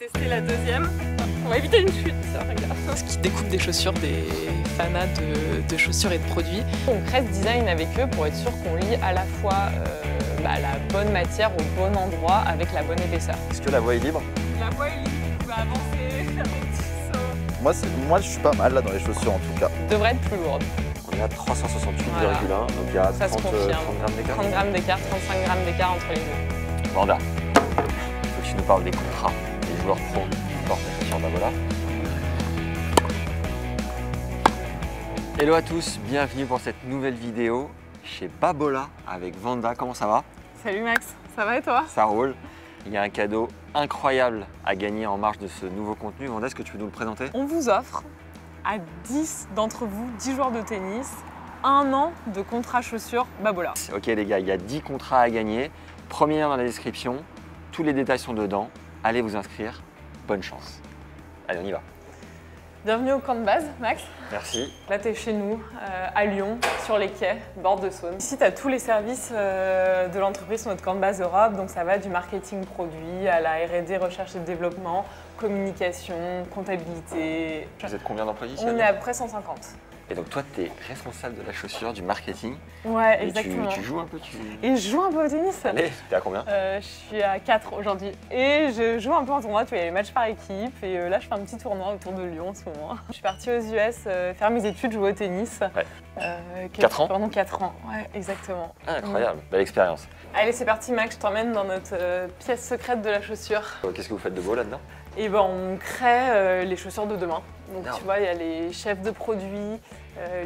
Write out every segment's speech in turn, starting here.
tester la deuxième. On va éviter une chute, regarde. Ce qui découpe des chaussures, des fanas de chaussures et de produits. On crée ce design avec eux pour être sûr qu'on lie à la fois la bonne matière au bon endroit avec la bonne épaisseur. Est-ce que la voie est libre? La voie est libre, on va avancer, faire des petits sauts. Moi, je suis pas mal là dans les chaussures en tout cas. Devrait être plus lourde. On est à 368,1, Voilà. donc il y a Ça 30 se confirme. grammes d'écart. 30 grammes d'écart, 35 grammes d'écart entre les deux. Vanda, il faut que tu nous parles des contrats des joueurs pros qui portent les chaussures Babola. Hello à tous, bienvenue pour cette nouvelle vidéo chez Babola avec Vanda. Comment ça va? Salut Max, ça va et toi? Ça roule. Il y a un cadeau incroyable à gagner en marge de ce nouveau contenu. Vanda, est-ce que tu veux nous le présenter? On vous offre à 10 d'entre vous, 10 joueurs de tennis, 1 an de contrat chaussures Babola. Ok les gars, il y a 10 contrats à gagner. Premier lien dans la description, tous les détails sont dedans. Allez vous inscrire, bonne chance. Allez, on y va. Bienvenue au camp de base, Max. Merci. Là, tu es chez nous, à Lyon, sur les quais, bord de Saône. Ici, tu as tous les services de l'entreprise sur notre camp de base Europe. Donc, ça va du marketing produit à la R&D, recherche et développement, communication, comptabilité. Vous êtes combien d'employés ici? On est à peu près 150. Et donc toi, tu es responsable de la chaussure, du marketing. Ouais, Et exactement. tu joues un peu Et je joue un peu au tennis. Allez, t'es à combien? Je suis à 4 aujourd'hui. Et je joue un peu en tournoi, tu vois, il y a les matchs par équipe. Et là, je fais un petit tournoi autour de Lyon en ce moment. Je suis partie aux US faire mes études, jouer au tennis. Ouais. 4 ans? Pardon, 4 ans. Ouais, exactement. Ah, incroyable, belle expérience. Allez, c'est parti, Max, je t'emmène dans notre pièce secrète de la chaussure. Qu'est-ce que vous faites de beau là-dedans? Et ben, on crée les chaussures de demain. Donc, Énorme. tu vois, il y a les chefs de produits,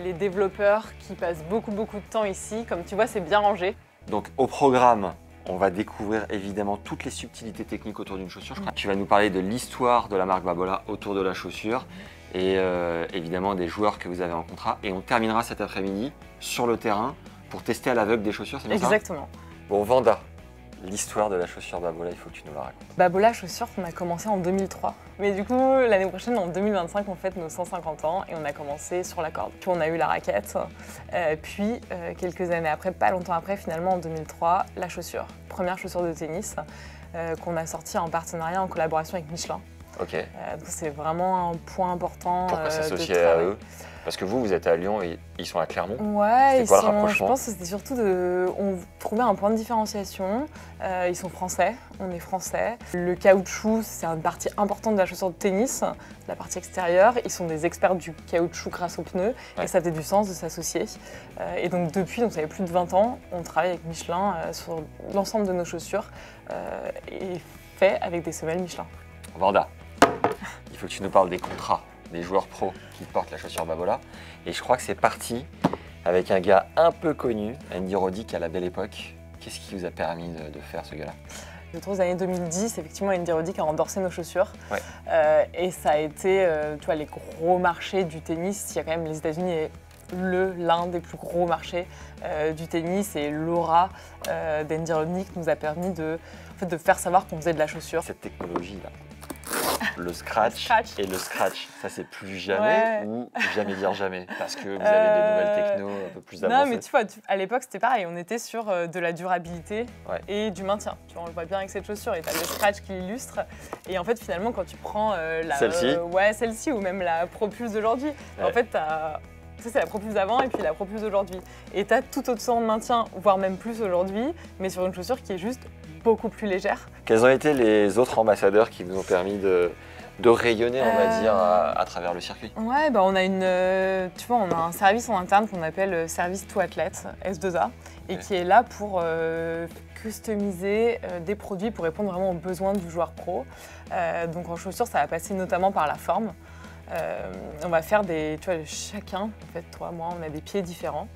les développeurs qui passent beaucoup de temps ici. Comme tu vois, c'est bien rangé. Donc au programme, on va découvrir évidemment toutes les subtilités techniques autour d'une chaussure. Je crois que tu vas nous parler de l'histoire de la marque Babola autour de la chaussure et évidemment des joueurs que vous avez en contrat. Et on terminera cet après-midi sur le terrain pour tester à l'aveugle des chaussures, c'est bien ça? Exactement. Bon, Vanda, l'histoire de la chaussure Babola, il faut que tu nous la racontes. Babola chaussures, on a commencé en 2003. Mais du coup, l'année prochaine, en 2025, on fête nos 150 ans et on a commencé sur la corde. Puis on a eu la raquette, puis quelques années après, pas longtemps après, finalement en 2003, la chaussure. Première chaussure de tennis qu'on a sortie en partenariat, en collaboration avec Michelin. Ok. Donc c'est vraiment un point important. Pourquoi de s'associer à travail. eux? Parce que vous êtes à Lyon et ils sont à Clermont. Ouais, C'était quoi le je rapprochement? pense que c'était surtout on trouvait un point de différenciation. Ils sont français, on est français. Le caoutchouc, c'est une partie importante de la chaussure de tennis, la partie extérieure. Ils sont des experts du caoutchouc grâce aux pneus et ça faisait du sens de s'associer. Et donc depuis, ça fait plus de 20 ans, on travaille avec Michelin sur l'ensemble de nos chaussures et fait avec des semelles Michelin. Vanda, il faut que tu nous parles des contrats des joueurs pros qui portent la chaussure Babola. Et je crois que c'est parti avec un gars un peu connu, Andy Roddick à la belle époque. Qu'est-ce qui vous a permis de faire ce gars-là? Autour des années 2010, effectivement, Andy Roddick a endorsé nos chaussures. Ouais. Et ça a été, tu vois, les gros marchés du tennis. Il y a quand même les États-Unis est l'un des plus gros marchés du tennis. Et l'aura d'Andy Roddick nous a permis de faire savoir qu'on faisait de la chaussure. Cette technologie-là, le scratch et le scratch, ça c'est plus jamais ou jamais dire jamais parce que vous avez des nouvelles techno un peu plus avancées. Non, mais tu vois, à l'époque c'était pareil, on était sur de la durabilité et du maintien. Tu vois, on le voit bien avec cette chaussure et tu as le scratch qui l'illustre. Et en fait, finalement, quand tu prends celle-ci, celle-ci ou même la Pro Plus d'aujourd'hui, en fait, c'est la Pro Plus d'avant et puis la Pro Plus d'aujourd'hui. Et tu as tout autant de maintien, voire même plus aujourd'hui, mais sur une chaussure qui est juste beaucoup plus légère. Quels ont été les autres ambassadeurs qui vous ont permis de rayonner, on va dire, à travers le circuit? Ouais, bah on a on a un service en interne qu'on appelle Service to Athlète, S2A, et qui est là pour customiser des produits pour répondre vraiment aux besoins du joueur pro. Donc en chaussures, ça va passer notamment par la forme. On va faire chacun, en fait, toi, moi, on a des pieds différents.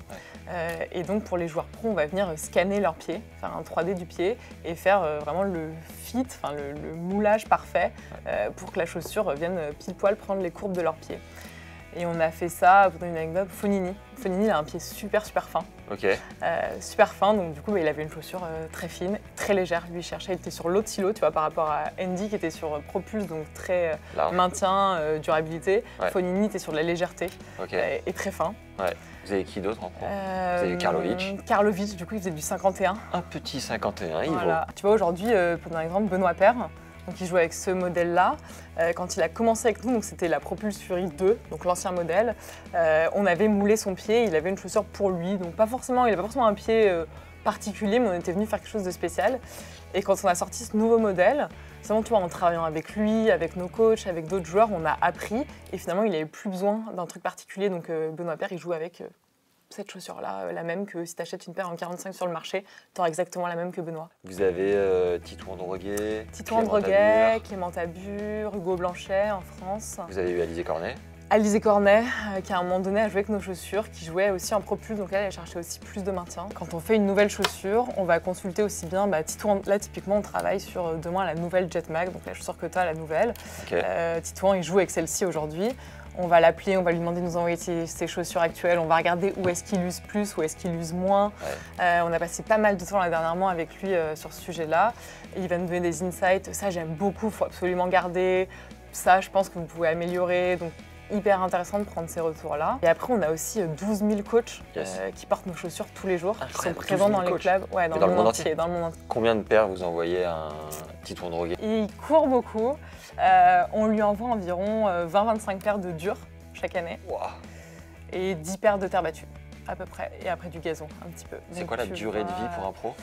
Et donc pour les joueurs pro, on va venir scanner leurs pieds, faire un 3D du pied et faire vraiment le fit, le moulage parfait pour que la chaussure vienne pile poil prendre les courbes de leurs pieds. Et on a fait ça, pour donner une anecdote, Fonini. Fonini, il a un pied super fin. Ok. Super fin, donc du coup, il avait une chaussure très fine, très légère. Lui, il était sur l'autre silo, tu vois, par rapport à Andy qui était sur Propulse, donc très maintien, durabilité. Ouais. Fonini était sur de la légèreté et très fin. Ouais. Vous avez qui d'autre en pro? Vous avez Karlovic. Karlovic, du coup, il faisait du 51. Un petit 51, il Voilà. Tu vois, aujourd'hui, pour un exemple, Benoît Paire. Donc il joue avec ce modèle-là. Quand il a commencé avec nous, donc c'était la Propulse Fury 2, donc l'ancien modèle, on avait moulé son pied, il avait une chaussure pour lui, donc il n'avait pas forcément un pied particulier, mais on était venu faire quelque chose de spécial. Et quand on a sorti ce nouveau modèle, c'est vraiment, tu vois, en travaillant avec lui, avec nos coachs, avec d'autres joueurs, on a appris. Et finalement, il n'avait plus besoin d'un truc particulier. Donc Benoît Paire, il joue avec cette chaussure-là, la même que si tu achètes une paire en 45 sur le marché, tu auras exactement la même que Benoît. Vous avez Titouan Droguet, Titouan Droguet, Clément Tabur, Hugo Blanchet en France. Vous avez eu Alizé Cornet. Alizé Cornet, qui à un moment donné a joué avec nos chaussures, qui jouait aussi en Propulse, donc là elle cherchait aussi plus de maintien. Quand on fait une nouvelle chaussure, on va consulter aussi bien Titouan. Là typiquement on travaille sur demain la nouvelle Jetmag, donc la chaussure que tu as, la nouvelle. Okay. Titouan il joue avec celle-ci aujourd'hui. On va l'appeler, on va lui demander de nous envoyer ses chaussures actuelles, on va regarder où est-ce qu'il use plus, où est-ce qu'il use moins. Ouais. On a passé pas mal de temps là dernièrement avec lui sur ce sujet-là. Il va nous donner des insights, ça j'aime beaucoup, il faut absolument garder. Ça je pense que vous pouvez améliorer. Donc, hyper intéressant de prendre ces retours-là. Et après, on a aussi 12 000 coachs qui portent nos chaussures tous les jours, qui sont présents dans les clubs, ouais, dans le monde entier. Combien de paires vous envoyez à un Titouan Droguet? Il court beaucoup. On lui envoie environ 20-25 paires de durs chaque année. Wow. Et 10 paires de terre battue, à peu près. Et après du gazon, un petit peu. C'est quoi la durée de vie pour un pro?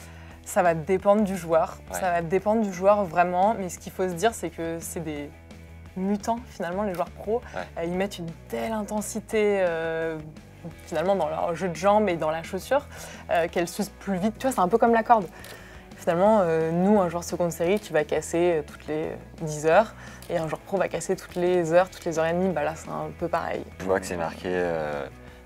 Ça va dépendre du joueur. Ouais. Ça va dépendre du joueur vraiment. Mais ce qu'il faut se dire, c'est que c'est des mutants finalement, les joueurs pros. Ouais. Ils mettent une telle intensité finalement dans leur jeu de jambes et dans la chaussure qu'elles s'usent plus vite. Tu vois, c'est un peu comme la corde. Finalement, nous, un joueur seconde série, tu vas casser toutes les 10 heures et un joueur pro va casser toutes les heures et demie. Bah là, c'est un peu pareil. Je vois que c'est marqué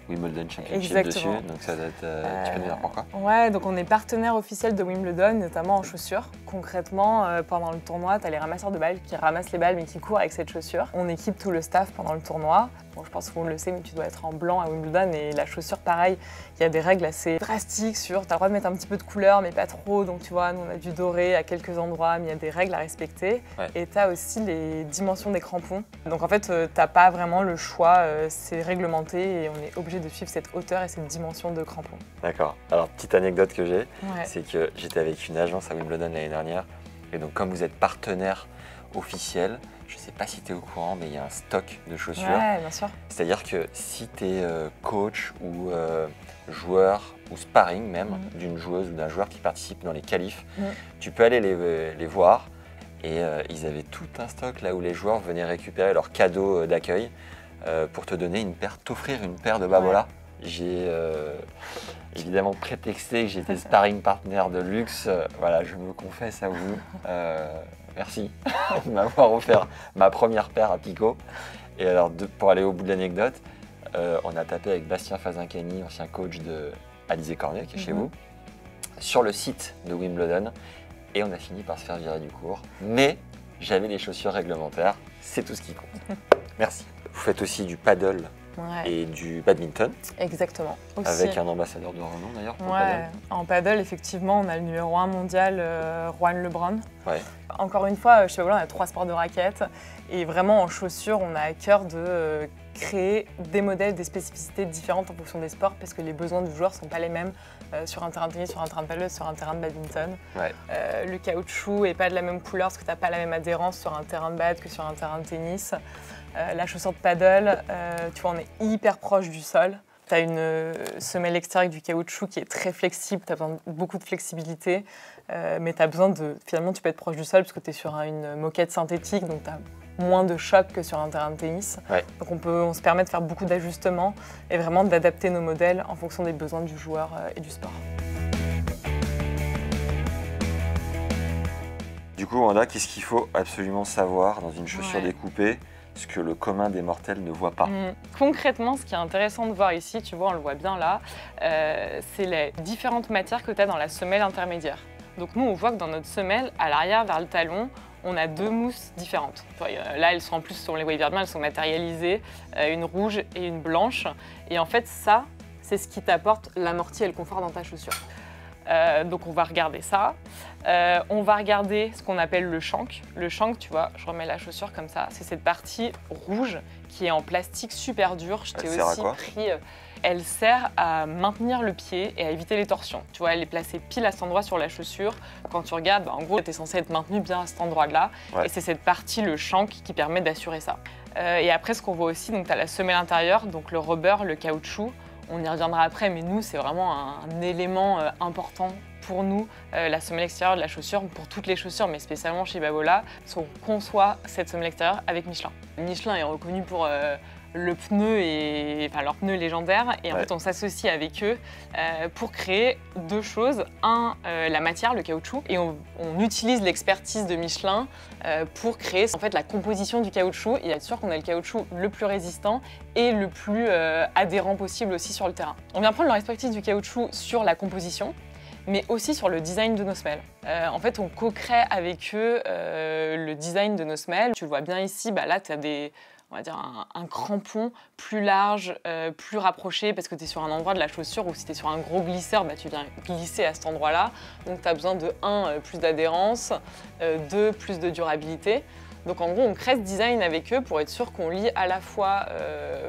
Wimbledon Championship dessus, donc ça doit être, tu peux nous dire pourquoi? Ouais, donc on est partenaire officiel de Wimbledon, notamment en chaussures. Concrètement, pendant le tournoi, tu as les ramasseurs de balles qui ramassent les balles mais qui courent avec cette chaussure. On équipe tout le staff pendant le tournoi. Bon, je pense qu'on le sait, mais tu dois être en blanc à Wimbledon et la chaussure, pareil, il y a des règles assez drastiques sur, tu as le droit de mettre un petit peu de couleur, mais pas trop. Donc tu vois, nous on a du doré à quelques endroits, mais il y a des règles à respecter. Ouais. Et tu as aussi les dimensions des crampons. Donc en fait, tu n'as pas vraiment le choix, c'est réglementé et on est obligé de suivre cette hauteur et cette dimension de crampons. D'accord. Alors, petite anecdote que j'ai, c'est que j'étais avec une agence à Wimbledon l'année dernière. Et donc, comme vous êtes partenaire officiel, je ne sais pas si tu es au courant, mais il y a un stock de chaussures. Ouais, bien sûr. C'est-à-dire que si tu es coach ou joueur ou sparring même d'une joueuse ou d'un joueur qui participe dans les qualifs, tu peux aller les voir. Et ils avaient tout un stock là où les joueurs venaient récupérer leurs cadeaux d'accueil pour te donner une paire, t'offrir une paire de Babola. Ouais. J'ai évidemment prétexté que j'étais sparring partner de luxe. Voilà, je me confesse à vous. Merci de m'avoir offert ma première paire à Pico. Et alors, pour aller au bout de l'anecdote, on a tapé avec Bastien Fazincani, ancien coach de Alizé Cornet, qui est chez vous, sur le site de Wimbledon. Et on a fini par se faire virer du cours. Mais j'avais les chaussures réglementaires, c'est tout ce qui compte. Merci. Vous faites aussi du paddle et du badminton. Exactement. Aussi. Avec un ambassadeur de renom d'ailleurs pour le paddle. En paddle, effectivement, on a le numéro 1 mondial, Juan Lebrun. Ouais. Encore une fois, chez Babola, on a 3 sports de raquettes. Et vraiment, en chaussures, on a à cœur de créer des modèles, des spécificités différentes en fonction des sports parce que les besoins du joueur ne sont pas les mêmes sur un terrain de tennis, sur un terrain de paddle, sur un terrain de badminton. Ouais. Le caoutchouc n'est pas de la même couleur parce que tu n'as pas la même adhérence sur un terrain de bad que sur un terrain de tennis. La chaussure de paddle, tu vois, on est hyper proche du sol. Tu as une semelle extérieure avec du caoutchouc qui est très flexible, tu as besoin de beaucoup de flexibilité, mais tu as besoin de, finalement, tu peux être proche du sol parce que tu es sur une moquette synthétique, donc tu as moins de choc que sur un terrain de tennis. Ouais. Donc on se permet de faire beaucoup d'ajustements et vraiment d'adapter nos modèles en fonction des besoins du joueur et du sport. Du coup, Wanda, qu'est-ce qu'il faut absolument savoir dans une chaussure découpée, ce que le commun des mortels ne voit pas? Concrètement, ce qui est intéressant de voir ici, tu vois, on le voit bien là, c'est les différentes matières que tu as dans la semelle intermédiaire. Donc nous, on voit que dans notre semelle, à l'arrière vers le talon, on a 2 mousses différentes. Là, elles sont en plus, on les voit bien, elles sont matérialisées, une rouge et une blanche. Et en fait, ça, c'est ce qui t'apporte l'amorti et le confort dans ta chaussure. Donc on va regarder ça. On va regarder ce qu'on appelle le shank. Le shank, tu vois, je remets la chaussure comme ça. C'est cette partie rouge qui est en plastique super dur. Je t'ai aussi pris elle sert à maintenir le pied et à éviter les torsions. Tu vois, elle est placée pile à cet endroit sur la chaussure. Quand tu regardes, en gros, tu es censé être maintenu bien à cet endroit-là. Ouais. Et c'est cette partie, le shank, qui permet d'assurer ça. Et après, ce qu'on voit aussi, tu as la semelle intérieure, donc le rubber, le caoutchouc. On y reviendra après, mais nous, c'est vraiment un élément important pour nous, la semelle extérieure de la chaussure, pour toutes les chaussures, mais spécialement chez Babolat, parce qu'on conçoit cette semelle extérieure avec Michelin. Michelin est reconnu pour le pneu leur pneu légendaire, et en fait on s'associe avec eux pour créer deux choses. La matière, le caoutchouc, et on utilise l'expertise de Michelin pour créer en fait la composition du caoutchouc et être sûr qu'on a le caoutchouc le plus résistant et le plus adhérent possible aussi sur le terrain. On vient prendre leur expertise du caoutchouc sur la composition, mais aussi sur le design de nos semelles. En fait, on co-crée avec eux le design de nos semelles. Tu le vois bien ici, là, tu as on va dire un crampon plus large, plus rapproché, parce que tu es sur un endroit de la chaussure où si tu es sur un gros glisseur, tu viens glisser à cet endroit-là. Donc tu as besoin de 1, plus d'adhérence, 2, plus de durabilité. Donc en gros, on crée ce design avec eux pour être sûr qu'on lie à la fois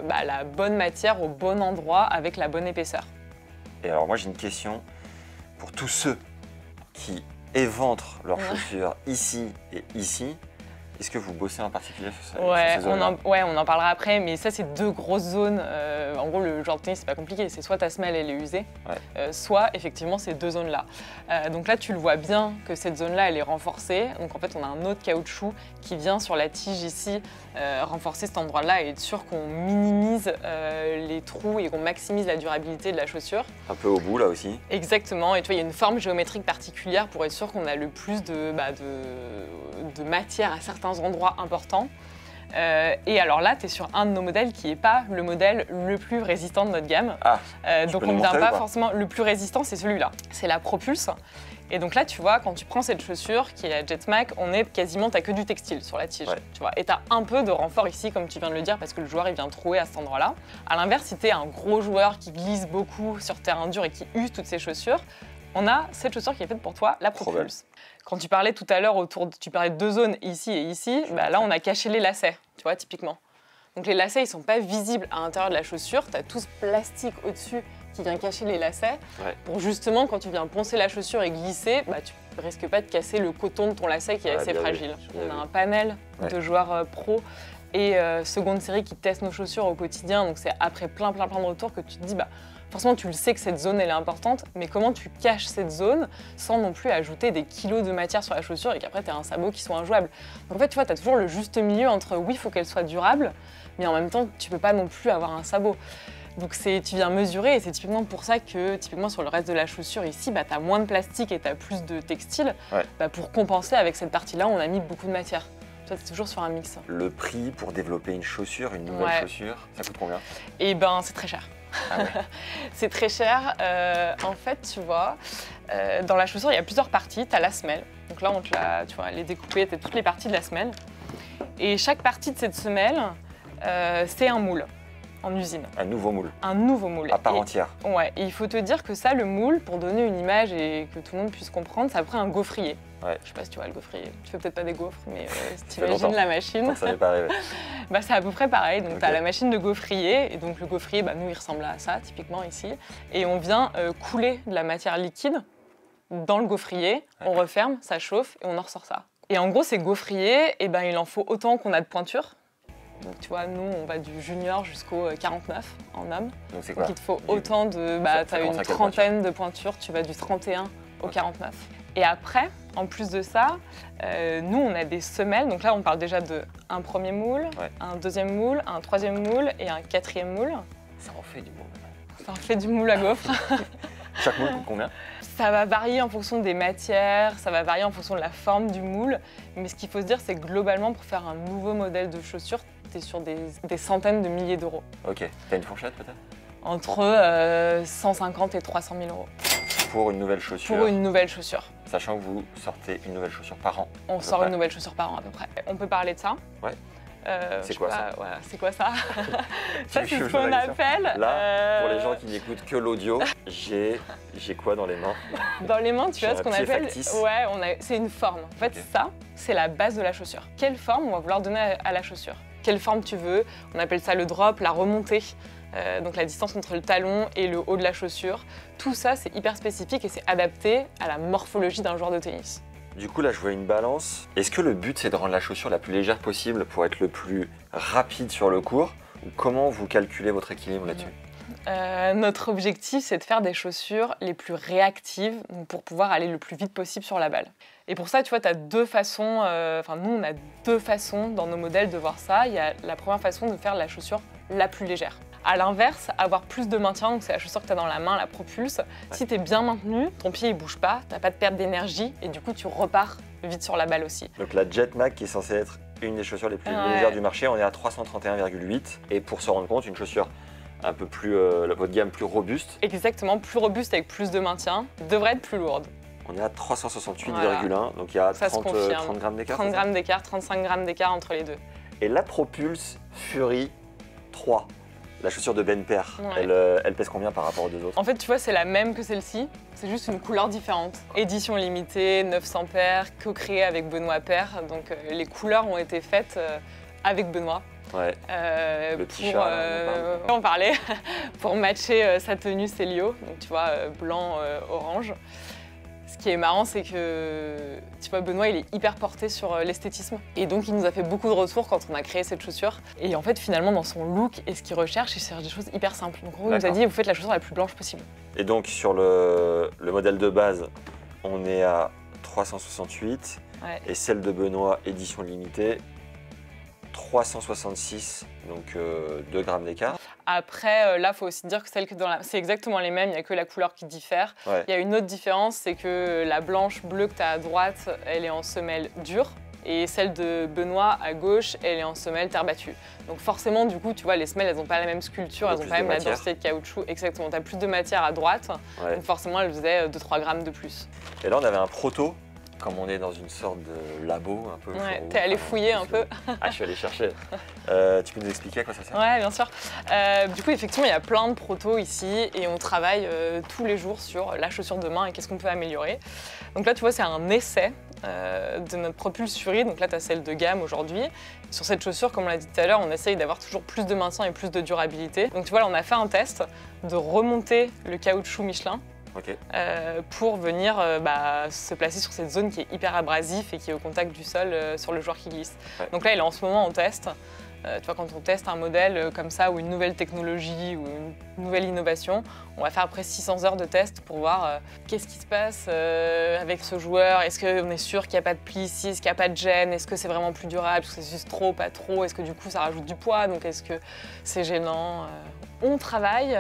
la bonne matière au bon endroit avec la bonne épaisseur. Et alors moi j'ai une question pour tous ceux qui éventrent leurs chaussures ici et ici. Est-ce que vous bossez en particulier sur ces zones-là ? On en parlera après, mais ça, c'est deux grosses zones. En gros, le genre de tennis, c'est pas compliqué. C'est soit ta semelle, elle est usée, soit, effectivement, ces deux zones-là. Donc là, tu le vois bien que cette zone-là, elle est renforcée. Donc en fait, on a un autre caoutchouc qui vient sur la tige ici, renforcer cet endroit-là et être sûr qu'on minimise les trous et qu'on maximise la durabilité de la chaussure. Un peu au bout, là aussi. Exactement. Et tu vois, il y a une forme géométrique particulière pour être sûr qu'on a le plus de matière à certains endroits importants. Et alors là, tu es sur un de nos modèles qui n'est pas le modèle le plus résistant de notre gamme. Donc on ne vient pas forcément... Le plus résistant, c'est celui-là. C'est la Propulse. Et donc là, tu vois, quand tu prends cette chaussure qui est la Jetmac, on est quasiment, tu n'as que du textile sur la tige. Tu vois, et tu as un peu de renfort ici, comme tu viens de le dire, parce que le joueur, il vient trouer à cet endroit-là. À l'inverse, si tu es un gros joueur qui glisse beaucoup sur terrain dur et qui use toutes ses chaussures, on a cette chaussure qui est faite pour toi, la Propulse. Quand tu parlais tout à l'heure tu parlais de deux zones, ici et ici, là on a caché les lacets, tu vois, typiquement. Donc les lacets, ils sont pas visibles à l'intérieur de la chaussure, tu as tout ce plastique au-dessus qui vient cacher les lacets, pour justement, quand tu viens poncer la chaussure et glisser, tu risques pas de casser le coton de ton lacet qui est assez fragile. On a un panel de joueurs pros et seconde série qui testent nos chaussures au quotidien, donc c'est après plein de retours que tu te dis, forcément, tu le sais que cette zone, elle est importante, mais comment tu caches cette zone sans non plus ajouter des kilos de matière sur la chaussure et qu'après, tu as un sabot qui soit injouable. Donc en fait, tu vois, tu as toujours le juste milieu entre, oui, il faut qu'elle soit durable, mais en même temps, tu peux pas non plus avoir un sabot. Donc tu viens mesurer et c'est typiquement pour ça que, typiquement sur le reste de la chaussure ici, tu as moins de plastique et tu as plus de textile. Pour compenser avec cette partie-là, on a mis beaucoup de matière. Toi, tu es toujours sur un mix. Le prix pour développer une chaussure, une nouvelle chaussure, ça coûte combien ? Eh ben, c'est très cher. C'est très cher. En fait, tu vois, dans la chaussure, il y a plusieurs parties. Tu as la semelle. Donc là, tu vois, elle est découpée, tu as toutes les parties de la semelle. Et chaque partie de cette semelle, c'est un moule en usine. Un nouveau moule. Un nouveau moule. À part entière. Ouais, et il faut te dire que ça, le moule, pour donner une image et que tout le monde puisse comprendre, c'est après un gaufrier. Je sais pas si tu vois le gaufrier. Tu fais peut-être pas des gaufres, mais si tu imagines la machine. Ça m'est pas arrivé. C'est à peu près pareil. Donc tu as la machine de gaufrier. Et donc le gaufrier, nous, il ressemble à ça, typiquement ici. Et on vient couler de la matière liquide dans le gaufrier. On referme, ça chauffe et on en ressort ça. Et en gros, ces gaufriers, il en faut autant qu'on a de pointures. Donc tu vois, nous, on va du junior jusqu'au 49 en homme. Donc c'est quoi ? Donc il te faut autant de... tu as une trentaine de pointures. Tu vas du 31 au 49. Et après, en plus de ça, nous, on a des semelles. Donc là, on parle déjà d'un premier moule, un deuxième moule, un troisième moule et un quatrième moule. Ça en fait du moule. Ça en fait du moule à gaufre. Chaque moule coûte combien ? Ça va varier en fonction des matières, ça va varier en fonction de la forme du moule. Mais ce qu'il faut se dire, c'est que globalement, pour faire un nouveau modèle de chaussure, tu es sur des centaines de milliers d'euros. Ok. T'as une fourchette peut-être ? Entre 150 et 300 000 euros. Pour une nouvelle chaussure ? Pour une nouvelle chaussure. Sachant que vous sortez une nouvelle chaussure par an. On sort une nouvelle chaussure par an à peu près. On peut parler de ça ? Ouais. C'est quoi ça ? C'est quoi ça ? Ça, c'est ce qu'on appelle... Là, pour les gens qui n'écoutent que l'audio, j'ai quoi dans les mains ? Dans les mains, tu vois ce qu'on appelle... Factice. C'est une forme. En fait, ça, c'est la base de la chaussure. Quelle forme on va vouloir donner à la chaussure ? quelle forme tu veux. On appelle ça le drop, la remontée. Donc la distance entre le talon et le haut de la chaussure. Tout ça, c'est hyper spécifique et c'est adapté à la morphologie d'un joueur de tennis. Du coup, là, je vois une balance. Est-ce que le but, c'est de rendre la chaussure la plus légère possible pour être le plus rapide sur le court? Ou comment vous calculez votre équilibre là-dessus? Notre objectif, c'est de faire des chaussures les plus réactives pour pouvoir aller le plus vite possible sur la balle. Et pour ça, tu vois, tu as deux façons, nous, on a deux façons dans nos modèles de voir ça. Il y a la première façon de faire la chaussure la plus légère. À l'inverse, avoir plus de maintien, donc c'est la chaussure que tu as dans la main, la propulse. Si tu es bien maintenu, ton pied il bouge pas, tu n'as pas de perte d'énergie et du coup tu repars vite sur la balle aussi. Donc la Jetmac qui est censée être une des chaussures les plus légères du marché, on est à 331,8. Et pour se rendre compte, une chaussure un peu plus, votre gamme plus robuste. Exactement, plus robuste avec plus de maintien, devrait être plus lourde. On est à 368,1, Voilà. Donc il y a Ça 30 grammes d'écart. 30 grammes d'écart, 35 grammes d'écart entre les deux. Et la Propulse Fury 3, la chaussure de Ben Per, Ouais. elle pèse combien par rapport aux deux autres? En fait, tu vois, c'est la même que celle-ci, c'est juste une couleur différente. Édition limitée, 900 paires, co-créée avec Benoît Paire. Donc les couleurs ont été faites avec Benoît. Ouais. Le Pour, t-shirt, on parlait, pour matcher sa tenue Célio, donc tu vois, blanc, orange. Ce qui est marrant, c'est que tu vois, Benoît, il est hyper porté sur l'esthétisme. Et donc, il nous a fait beaucoup de retours quand on a créé cette chaussure. Et en fait, finalement, dans son look et ce qu'il recherche, il cherche des choses hyper simples. Donc, en gros, il nous a dit, vous faites la chaussure la plus blanche possible. Et donc sur le modèle de base, on est à 368. Ouais. Et celle de Benoît, édition limitée, 366, donc 2 grammes d'écart. Après, là, il faut aussi dire que c'est exactement les mêmes, il n'y a que la couleur qui diffère. Ouais. Il y a une autre différence, c'est que la blanche bleue que tu as à droite, elle est en semelle dure. Et celle de Benoît à gauche, elle est en semelle terre battue. Donc forcément, du coup, tu vois, les semelles, elles n'ont pas la même sculpture, elles n'ont pas même la densité de caoutchouc. Exactement, tu as plus de matière à droite, Ouais. donc forcément, elle faisait 2-3 grammes de plus. Et là, on avait un proto, comme on est dans une sorte de labo un peu. Ouais, t'es allé fouiller un peu. Ah, je suis allé chercher. Tu peux nous expliquer à quoi ça sert? Ouais, bien sûr. Du coup, effectivement, il y a plein de protos ici et on travaille tous les jours sur la chaussure de main et qu'est-ce qu'on peut améliorer. Donc là, tu vois, c'est un essai de notre Propulse Fury. Donc là, tu as celle de gamme aujourd'hui. Sur cette chaussure, comme on l'a dit tout à l'heure, on essaye d'avoir toujours plus de maintien et plus de durabilité. Donc tu vois, là, on a fait un test de remonter le caoutchouc Michelin. Ok. Pour venir se placer sur cette zone qui est hyper abrasif et qui est au contact du sol sur le joueur qui glisse. Ouais. Donc là, il est en ce moment en test. Tu vois, quand on teste un modèle comme ça ou une nouvelle technologie ou une nouvelle innovation, on va faire après 600 heures de test pour voir qu'est-ce qui se passe avec ce joueur. Est-ce qu'on est sûr qu'il n'y a pas de pli ici? Est-ce qu'il n'y a pas de gêne? Est-ce que c'est vraiment plus durable? Est-ce que c'est juste trop, pas trop? Est-ce que du coup ça rajoute du poids? Donc est-ce que c'est gênant? On travaille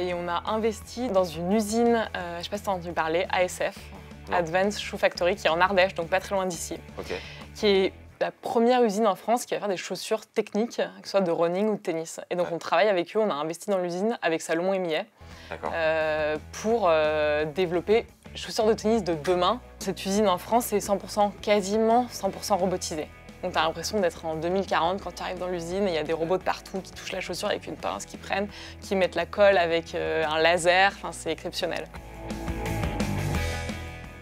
et on a investi dans une usine, je ne sais pas si tu as entendu parler, ASF, Non. Advanced Shoe Factory, qui est en Ardèche, donc pas très loin d'ici, Ok. qui est la première usine en France qui va faire des chaussures techniques, que ce soit de running ou de tennis. Et donc on travaille avec eux, on a investi dans l'usine avec Salomon et Millet D'accord. pour développer chaussures de tennis de demain. Cette usine en France, c'est 100%, quasiment 100% robotisée. Donc tu as l'impression d'être en 2040 quand tu arrives dans l'usine et il y a des robots de partout qui touchent la chaussure avec une pince, qui prennent, qui mettent la colle avec un laser, enfin, c'est exceptionnel.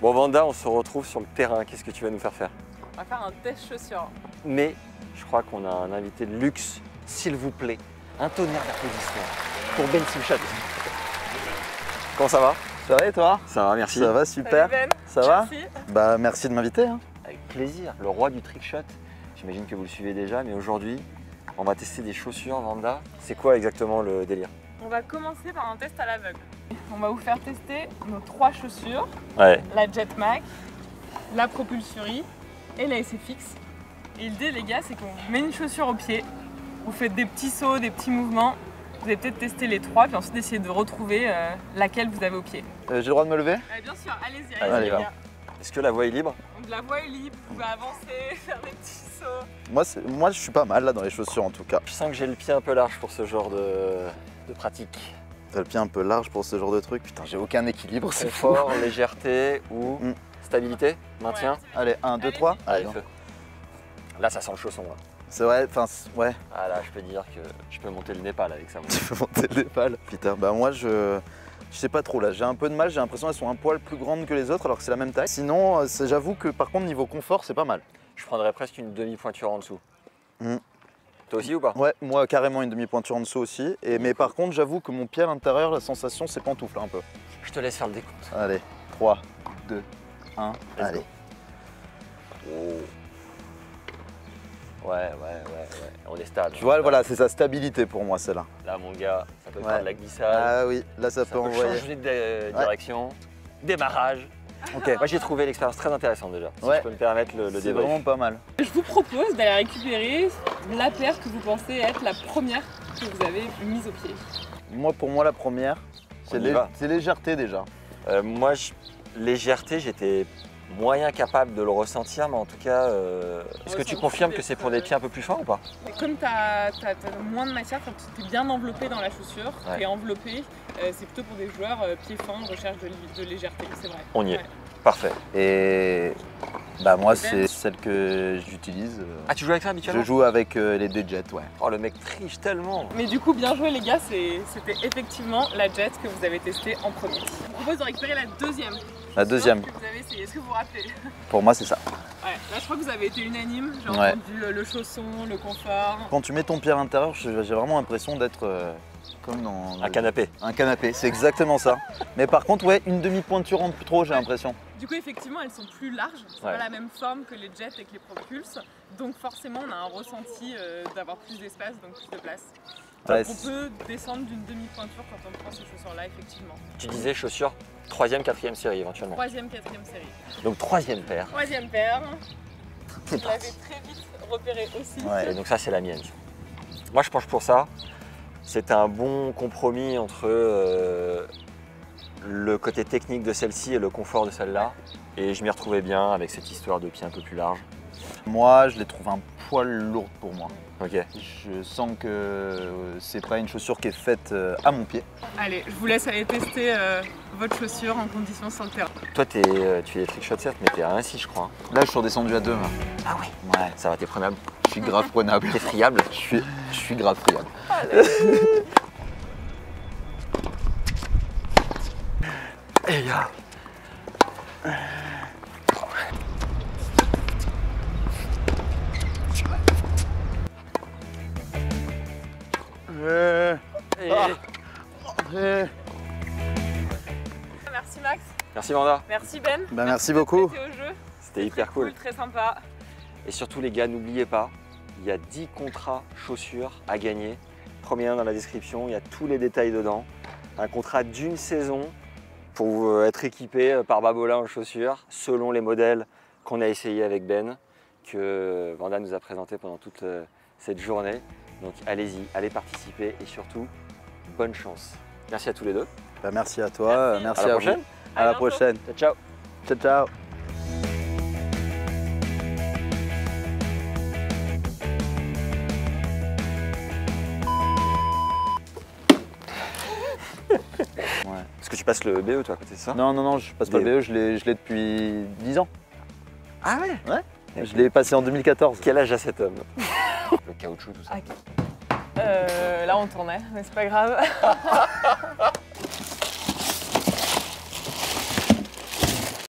Bon, Vanda, on se retrouve sur le terrain. Qu'est-ce que tu vas nous faire faire? On va faire un test chaussure. Mais je crois qu'on a un invité de luxe, s'il vous plaît. Un tonnerre d'applaudissements pour Ben Simchat. Comment ça va? Ça va et toi? Ça va, merci. Ça va, super. Ben. Ça va? Merci. Bah merci de m'inviter. Hein. Avec plaisir. Le roi du trick shot. J'imagine que vous le suivez déjà, mais aujourd'hui, on va tester des chaussures, Vanda. C'est quoi exactement le délire? On va commencer par un test à l'aveugle. On va vous faire tester nos 3 chaussures, Ouais. la Jetmac, la Propulse Fury et la SFX. Et l'idée, les gars, c'est qu'on vous met une chaussure au pied, vous faites des petits sauts, des petits mouvements, vous allez peut-être tester les 3, puis ensuite essayer de retrouver laquelle vous avez au pied. J'ai le droit de me lever? Bien sûr, allez-y, Allez, les va. gars. Est-ce que la voie est libre? Donc la voie est libre, vous pouvez avancer, faire des petits sauts. Moi je suis pas mal là dans les chaussures en tout cas. Je sens que j'ai le pied un peu large pour ce genre de pratique. T'as le pied un peu large pour ce genre de truc. Putain, j'ai aucun équilibre, c'est fou. Confort, légèreté ou Mm. stabilité, maintien. Ouais. Allez, 1, 2, 3. Allez, Allez, feu. Là, ça sent le chausson. Là. c'est vrai, enfin, ouais, Ah là, je peux dire que je peux monter le Népal avec ça. moi. tu peux monter le Népal. Putain, bah moi je sais pas trop là, j'ai un peu de mal, j'ai l'impression qu'elles sont un poil plus grandes que les autres alors que c'est la même taille. Sinon, j'avoue que par contre niveau confort, c'est pas mal. Je prendrais presque une demi-pointure en dessous. Mm. Toi aussi ou pas? Ouais, moi carrément une demi-pointure en dessous aussi. Mais par contre, j'avoue que mon pied à l'intérieur, la sensation, c'est pantoufle un peu. Je te laisse faire le décompte. Allez, 3, 2, 1, Let's allez. go. Oh. Ouais. On est stable. Tu vois, voilà, c'est sa stabilité pour moi, celle-là. Là, mon gars, ça peut faire Ouais. de la glissade. Ah oui, là, ça peut envoyer. changer de direction. Démarrage. Ok, Moi, j'ai trouvé l'expérience très intéressante déjà. Si Ouais. je peux me permettre le c'est débrief. vraiment pas mal. Je vous propose d'aller récupérer la paire que vous pensez être la première que vous avez mise au pied. Moi, pour moi, la première, On y va. c'est légèreté déjà. Moi, légèreté, j'étais moyen capable de le ressentir, mais en tout cas, est-ce que tu confirmes que c'est pour des pieds un peu plus fins ou pas? Comme tu as moins de matière, tu es bien enveloppé dans la chaussure, Ouais. tu es enveloppé, c'est plutôt pour des joueurs pieds fins, recherche de légèreté, c'est vrai. On y est. Ouais. Parfait. Et bah moi, c'est celle que j'utilise. Ah, tu joues avec ça habituellement? Je joue avec les deux jets, ouais. Oh, le mec triche tellement. Mais du coup, bien joué les gars, c'était effectivement la Jet que vous avez testée en premier. Je vous propose de récupérer la deuxième. La deuxième. Que vous avez essayé. Est-ce que vous vous rappelez? Pour moi, c'est ça. Ouais, là je crois que vous avez été unanime. J'ai Ouais. entendu le chausson, le confort. Quand tu mets ton pied à l'intérieur, j'ai vraiment l'impression d'être comme dans Un canapé. un canapé. C'est exactement ça. Mais par contre, ouais, une demi-pointure en plus trop, j'ai l'impression. Du coup, effectivement, elles sont plus larges. C'est Ouais. pas la même forme que les Jets et que les Propulse. Donc forcément, on a un ressenti d'avoir plus d'espace, donc plus de place. Ouais, Donc, on peut descendre d'une demi-pointure quand on prend ces chaussures-là, effectivement. Tu disais chaussures 3e, 4e série éventuellement. Troisième, quatrième série. Donc 3e paire. Troisième paire. C'est Vous l'avez très vite repéré aussi. Ouais. Et donc ça, c'est la mienne. Moi, je penche pour ça. C'est un bon compromis entre le côté technique de celle-ci et le confort de celle-là. Et je m'y retrouvais bien avec cette histoire de pied un peu plus large. Moi, je les trouve un poil lourdes pour moi. Ok. Je sens que c'est pas une chaussure qui est faite à mon pied. Allez, je vous laisse aller tester votre chaussure en conditions sur le terrain. Toi, tu es trick shot certes, mais t'es à 1,6 je crois. Là, je suis redescendu à 2. Là. Ah oui. Ouais, Ça va, t'es prenable. je suis grave prenable. T'es friable. Je suis grave friable. Et gars. Merci Max, Merci Vanda. merci Ben. Bah, merci beaucoup. Prêté au jeu. C'était hyper cool. Très sympa. Et surtout les gars, n'oubliez pas, il y a 10 contrats chaussures à gagner. Premier lien dans la description, il y a tous les détails dedans. Un contrat d'une saison pour être équipé par Babola en chaussures, selon les modèles qu'on a essayé avec Ben, que Vanda nous a présenté pendant toute cette journée. Donc allez-y, allez participer et surtout, bonne chance. Merci à tous les deux. Bah, merci à toi. Merci À la vous. prochaine. À la bientôt. prochaine. Ciao, ciao. Ciao, ciao. Parce que tu passes le BE toi à côté de ça? Non, non, non, je passe pas le BE, je l'ai depuis 10 ans. Ah ouais. Je l'ai passé en 2014. Quel âge a cet homme? Le caoutchouc, tout ça. Là, on tournait, mais c'est pas grave.